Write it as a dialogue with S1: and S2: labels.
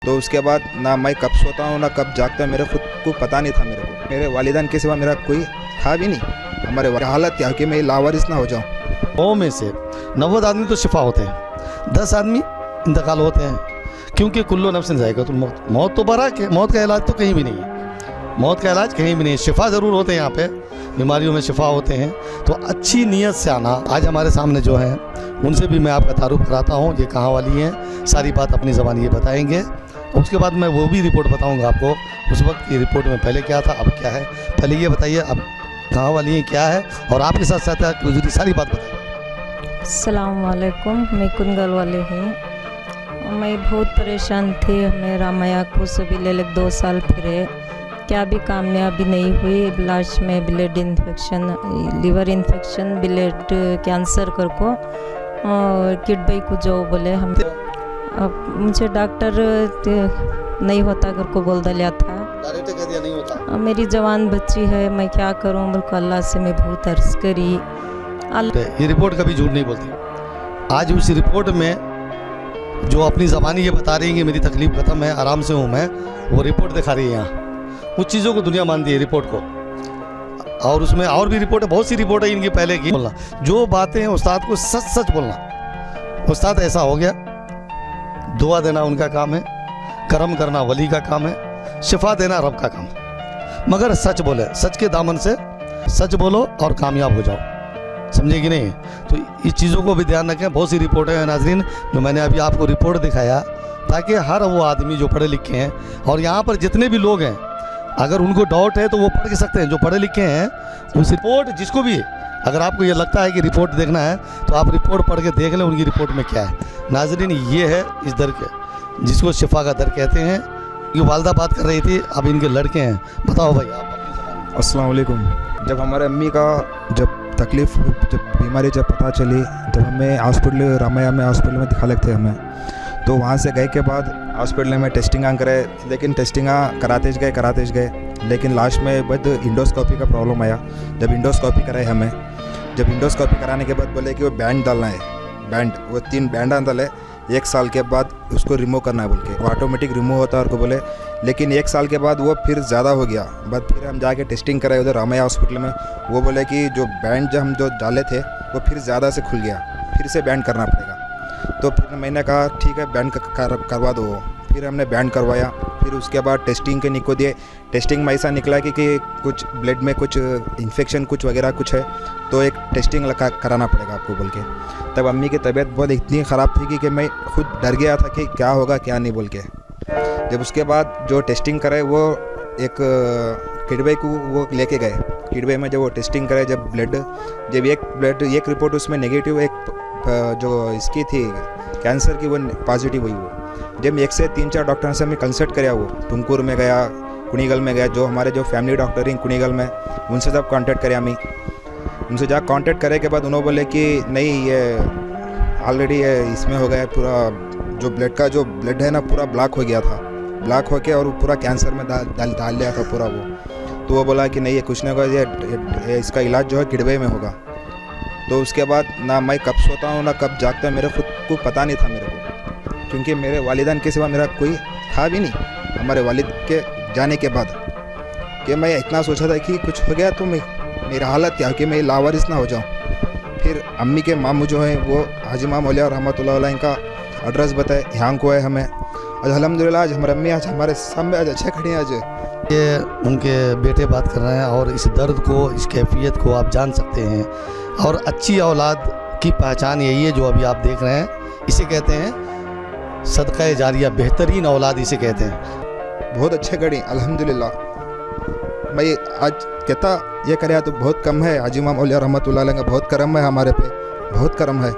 S1: तो उसके बाद ना मैं कब सोता हूँ ना कब जागता हूँ, मेरे खुद को पता नहीं था। मेरे वालिदैन के सिवा मेरा कोई था भी नहीं। हमारे हालत क्या कि मैं लावारिस ना हो जाऊँ।
S2: 100 में से 90 आदमी तो शिफा होते हैं, 10 आदमी इंतकाल होते हैं, क्योंकि कुल्लो नफ्सिन ज़ायक़तुल मौत। मौत तो बराक है, मौत का इलाज तो कहीं भी नहीं है, मौत का इलाज कहीं भी नहीं है। शिफा ज़रूर होते हैं, यहाँ पे बीमारियों में शिफा होते हैं। तो अच्छी नीयत से आना। आज हमारे सामने जो हैं उनसे भी मैं आपका तारुफ कराता हूँ, ये कहाँ वाली हैं, सारी बात अपनी ज़बान ये बताएंगे। उसके बाद मैं वो भी रिपोर्ट बताऊँगा आपको, उस वक्त की रिपोर्ट में पहले क्या था अब क्या है। पहले ये बताइए अब कहाँ वाली हैं, क्या है, और आपके साथ साथ गुजरी सारी बात बताइए।
S3: अस्सलाम वालेकुम, मैं कुंदगल वाले हूँ। मैं बहुत परेशान थी। मेरा माया को सभी ले 2 साल फिरे, क्या भी कामयाबी नहीं हुई। लास्ट में blood infection, liver infection, blood cancer कर को किडबई को जो बोले हम। अब मुझे डॉक्टर नहीं होता कर को बोल दिया था।
S2: डायरेक्ट कह दिया नहीं होता।
S3: मेरी जवान बच्ची है, मैं क्या करूँ। मेरे को अल्लाह से मैं बहुत अर्ज करी।
S2: ये रिपोर्ट कभी झूठ नहीं बोलती। आज उस रिपोर्ट में जो अपनी ज़बानी ये बता रही है कि मेरी तकलीफ़ ख़त्म है, आराम से हूँ मैं, वो रिपोर्ट दिखा रही है यहाँ। उस चीज़ों को दुनिया मानती है रिपोर्ट को, और उसमें और भी रिपोर्ट है, बहुत सी रिपोर्ट है इनकी पहले की। बोलना जो बातें हैं उस्ताद को सच सच बोलना। उस्ताद ऐसा हो गया, दुआ देना उनका काम है, करम करना वली का काम है, शिफा देना रब का काम है। मगर सच बोले, सच के दामन से सच बोलो और कामयाब हो जाओ, समझे कि नहीं। तो इस चीज़ों को भी ध्यान रखें। बहुत सी रिपोर्टें हैं नाजरीन, जो मैंने अभी आपको रिपोर्ट दिखाया, ताकि हर वो आदमी जो पढ़े लिखे हैं, और यहाँ पर जितने भी लोग हैं, अगर उनको डाउट है तो वो पढ़ के सकते हैं। जो पढ़े लिखे हैं उस रिपोर्ट, जिसको भी अगर आपको ये लगता है कि रिपोर्ट देखना है तो आप रिपोर्ट पढ़ के देख लें उनकी रिपोर्ट में क्या है। नाजरीन ये है इस दर के, जिसको शिफा का दर कहते हैं। ये वालदा बात कर रही थी, अब इनके लड़के हैं। बताओ भाई आप।
S1: अस्सलाम वालेकुम। जब हमारे अम्मी का जब तकलीफ़, जब बीमारी जब पता चली, जब हमें हॉस्पिटल रामाया में हॉस्पिटल में दिखा लगते हमें, तो वहाँ से गए के बाद हॉस्पिटल में टेस्टिंग करे, लेकिन टेस्टिंग कराते गए, लेकिन लास्ट में बद इंडोस्कोपी का प्रॉब्लम आया। जब इंडोस्कोपी कराए हमें, जब इंडोस्कोपी कराने के बाद बोले कि वो बैंड डालना है, बैंड, वो 3 बैंड डाले, 1 साल के बाद उसको रिमूव करना है बोल के। वो ऑटोमेटिक रिमूव होता है और को बोले, लेकिन 1 साल के बाद वो फिर ज़्यादा हो गया। बाद फिर हम जाके टेस्टिंग कराए उधर रामैया हॉस्पिटल में, वो बोले कि जो बैंड जो हम डाले थे वो फिर ज़्यादा से खुल गया, फिर से बैंड करना पड़ेगा। तो फिर मैंने कहा ठीक है बैंड करवा दो। फिर हमने बैंड करवाया। फिर उसके बाद टेस्टिंग के निको दिए। टेस्टिंग में ऐसा निकला कि कुछ ब्लड में कुछ इन्फेक्शन कुछ वगैरह कुछ है, तो एक टेस्टिंग कराना पड़ेगा आपको बोल के। तब अम्मी की तबीयत बहुत इतनी ख़राब थी कि मैं खुद डर गया था कि क्या होगा क्या नहीं बोल के। जब उसके बाद जो टेस्टिंग करे वो एक किडबई को वो लेके गए। किडबई में जब वो टेस्टिंग करे, जब एक रिपोर्ट उसमें नेगेटिव, एक जो इसकी थी कैंसर की वो पॉजिटिव हुई। वो जब 1 से 3-4 डॉक्टर से हमें कंसल्ट कराया, वो तुमकुर में गया, कुणीगल में गया, जो हमारे जो फैमिली डॉक्टर हैं कुणीगल में, उनसे जब कांटेक्ट कराया हमें। उनसे जब कांटेक्ट करे के बाद उन्होंने बोले कि नहीं, ये ऑलरेडी इसमें हो गया पूरा, जो ब्लड का जो ब्लड है ना पूरा ब्लॉक हो गया था, ब्लॉक हो के और पूरा कैंसर में डाल लिया था पूरा वो। तो वो बोला कि नहीं ये कुछ नहीं होगा, ये इसका इलाज जो है किडबई में होगा। तो उसके बाद ना मैं कब सोता हूँ ना कब जागता हूँ, मेरे खुद को पता नहीं था मेरे को, क्योंकि मेरे वालिदैन के सिवा मेरा कोई था भी नहीं। हमारे वालिद के जाने के बाद कि मैं इतना सोचा था कि कुछ हो गया तो मेरा हालत क्या कि मैं लावारिस ना हो जाऊँ। फिर अम्मी के मामू जो हैं वो हाजी माम औलिया रहमतुल्लाह अलैह का एड्रेस बताए, यहाँ को है हमें। आज अल्हम्दुलिल्लाह आज हमारे अम्मी आज हमारे सामने आज अच्छे खड़ी हैं। आज
S2: ये उनके बेटे बात कर रहे हैं, और इस दर्द को, इस कैफियत को आप जान सकते हैं। और अच्छी औलाद की पहचान यही है जो अभी आप देख रहे हैं, इसे कहते हैं सदका जारिया, बेहतरीन औलाद इसे कहते हैं।
S1: बहुत अच्छे खड़ी अल्हम्दुलिल्लाह। मैं आज कहता ये करे तो बहुत कम है। हाजी माम औलिया रहमतुल्लाह अलैह का बहुत करम है, हमारे पे बहुत करम है।